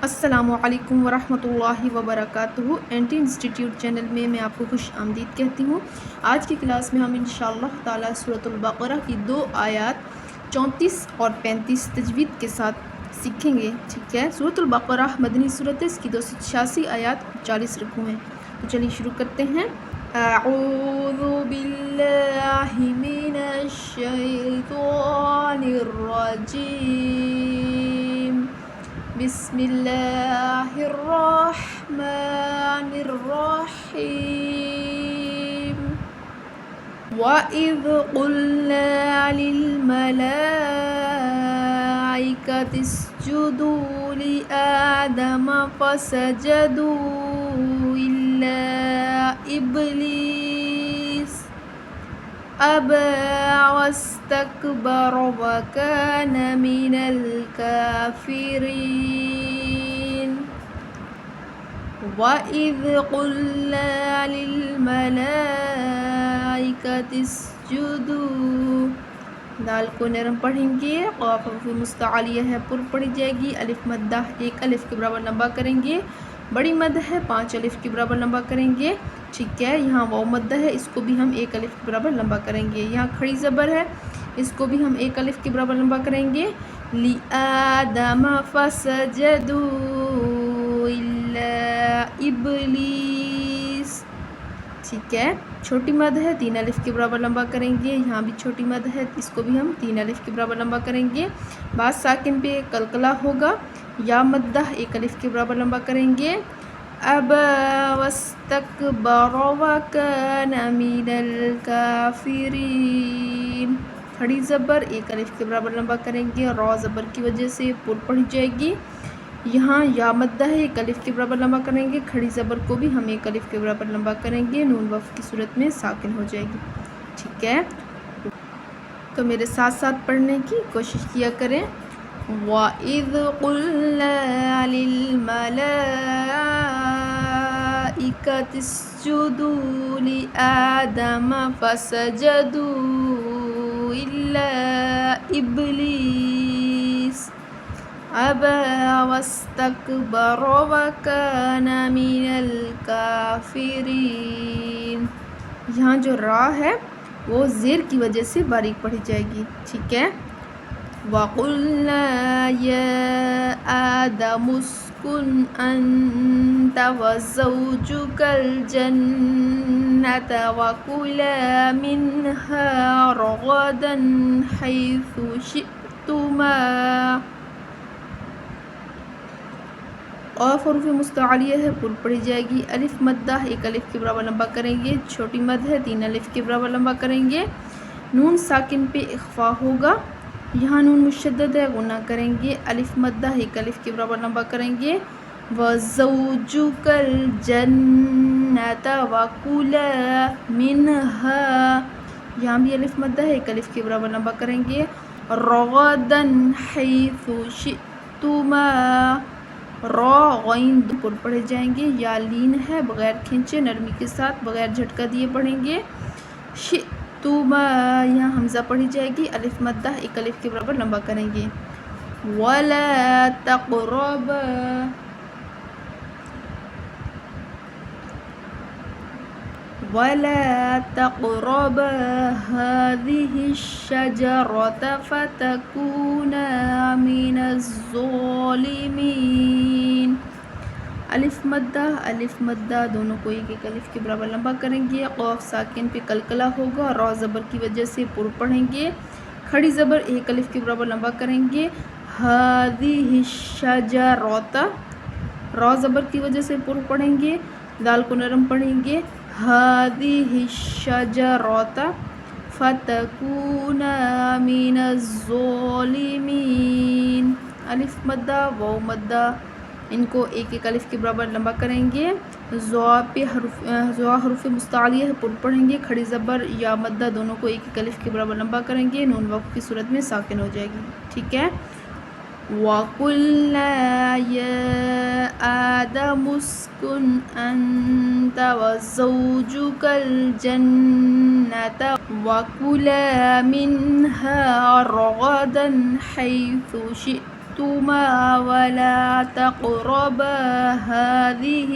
السلام علیکم ورحمۃ اللہ وبرکاتہ۔ اینٹی انسٹیٹیوٹ چینل میں میں آپ کو خوش آمدید کہتی ہوں۔ آج کی کلاس میں ہم انشاءاللہ تعالی سورۃ البقرہ کی 2 آیات 34 اور 35 تجوید کے ساتھ سیکھیں گے، ٹھیک ہے۔ سورۃ البقرہ مدنی سورت ہے، اس کی 286 آیات 40 رکوع ہیں۔ تو چلیے شروع کرتے ہیں۔ اعوذ باللہ من الشیطان الرجیم، بسم اللہ الرحمن الرحیم۔ وَإِذْ قُلْنَا لِلْمَلَائِكَةِ اسْجُدُوا لِآدَمَ فَسَجَدُوا إِلَّا إِبْلِيسَ أَبَى وَاسْتَكْبَرَ وَكَانَ مِنَ الْكَافِرِينَ۔ وَإِذْ قُلْنَا لِلْمَلَائِكَةِ اسْجُدُوا، دال کو نرم پڑھیں گے، قاف حرف مستعلیہ ہے، پر پڑھی جائے گی۔ الف مدہ 1 الف کے برابر لمبا کریں گے، بڑی مد ہے 5 الف کے برابر لمبا کریں گے، ٹھیک ہے۔ یہاں واو مدہ ہے، اس کو بھی ہم 1 الف کے برابر لمبا کریں گے۔ یہاں کھڑی زبر ہے، اس کو بھی ہم 1 الف کے برابر لمبا کریں گے۔ لِآدَمَ فَسَجَدُوا إِلَّا إِبْلِيسَ، ٹھیک ہے۔ چھوٹی مد ہے، 3 الف کے برابر لمبا کریں گے۔ یہاں بھی چھوٹی مد ہے، اس کو بھی ہم 3 الف کے برابر لمبا کریں گے۔ بعد ساکن پہ قلقلہ ہوگا، یا مدہ 1 الف کے برابر لمبا کریں گے۔ أَبَى وَاسْتَكْبَرَ وَكَانَ مِنَ الْكَافِرِينَ، کھڑی زبر 1 الف کے برابر لمبا کریں گے، را زبر کی وجہ سے پر پڑھی جائے گی۔ یہاں یا مدہ ہے، 1 الف کے برابر لمبا کریں گے، کھڑی زبر کو بھی ہم 1 الف کے برابر لمبا کریں گے، نون وقف کی صورت میں ساکن ہو جائے گی، ٹھیک ہے۔ تو میرے ساتھ ساتھ پڑھنے کی کوشش کیا کریں۔ وَإِذْ قُلْنَا لِلْمَلَائِكَةِ اسْجُدُوا لِآدَمَ فَسَجَدُوا إِلَّا إِبْلِيسَ أَبَى وَاسْتَكْبَرَ وَكَانَ مِنَ الْكَافِرِينَ۔ یہاں جو را ہے وہ زیر کی وجہ سے باریک پڑھی جائے گی، ٹھیک ہے۔ وَقُلْنَا يَا آدَمُ اسْكُنْ أَنْتَ وَزَوْجُكَ الْجَنَّةَ وَكُلَا مِنْهَا رَغَدًا حَيْثُ شِئْتُمَا، قاف حرف مستعلیہ ہے، پر پڑھی جائے گی۔ الف مدہ 1 الف کے برابر لمبا کریں گے، چھوٹی مد ہے 3 الف کے برابر لمبا کریں گے۔ نون ساکن پہ اخفا ہوگا، یہاں نون مشدد ہے، غنہ کریں گے۔ الف مدہ 1 الف کے برابر لمبا کریں گے۔ وَزَوْجُكَ الْجَنَّةَ وَكُلَا مِنْهَا، یہاں بھی الف مدہ ہے، 1 الف کے برابر لمبا کریں گے۔ رَغَدًا حَيْثُ شِئْتُمَا، را غین پر پڑھے جائیں گے، یا لین ہے، بغیر کھینچے نرمی کے ساتھ بغیر جھٹکا دیے پڑھیں گے۔ شئتما، یہاں حمزہ پڑھی جائے گی، الف مدہ 1 الف کے برابر لمبا کریں گے۔ وَلَا تَقْرَبَا، وَلَا تَقْرَبَا هَذِهِ الشَّجَرَةَ فَتَكُونَا مِنَ الظَّالِمِينَ، الف مدہ دونوں کو 1 1 الف کے برابر لمبا کریں گے۔ قاف ساکن پہ قلقلہ ہوگا، را زبر کی وجہ سے پر پڑھیں گے، کھڑی زبر 1 الف کے برابر لمبا کریں گے۔ هَذِهِ الشَّجَرَةَ، را زبر کی وجہ سے پر پڑھیں گے، دال کو نرم پڑھیں گے۔ هَذِهِ الشَّجَرَةَ فَتَكُونَا مِنَ الظَّالِمِينَ، الف مدہ واو مدہ، ان کو 1 1 الف کے برابر لمبا کریں گے۔ زوا حروف مستعلیہ ہے، پر پڑھیں گے، کھڑی زبر یا مدہ دونوں کو 1 1 الف کے برابر لمبا کریں گے، نون وقف کی صورت میں ساکن ہو جائے گی، ٹھیک ہے۔ وَقُلْنَا يَا آدَمُ اسْكُنْ أَنْتَ وَزَوْجُكَ الْجَنَّةَ وَكُلَا مِنْهَا رَغَدًا حَيْثُ شِئْتُمَا شئتما ولا تقربا هذه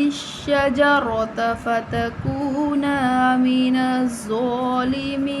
الشجرة فتكونا من الظالمين।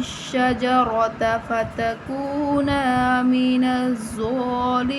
الشجرة فتكونا من الظالمين।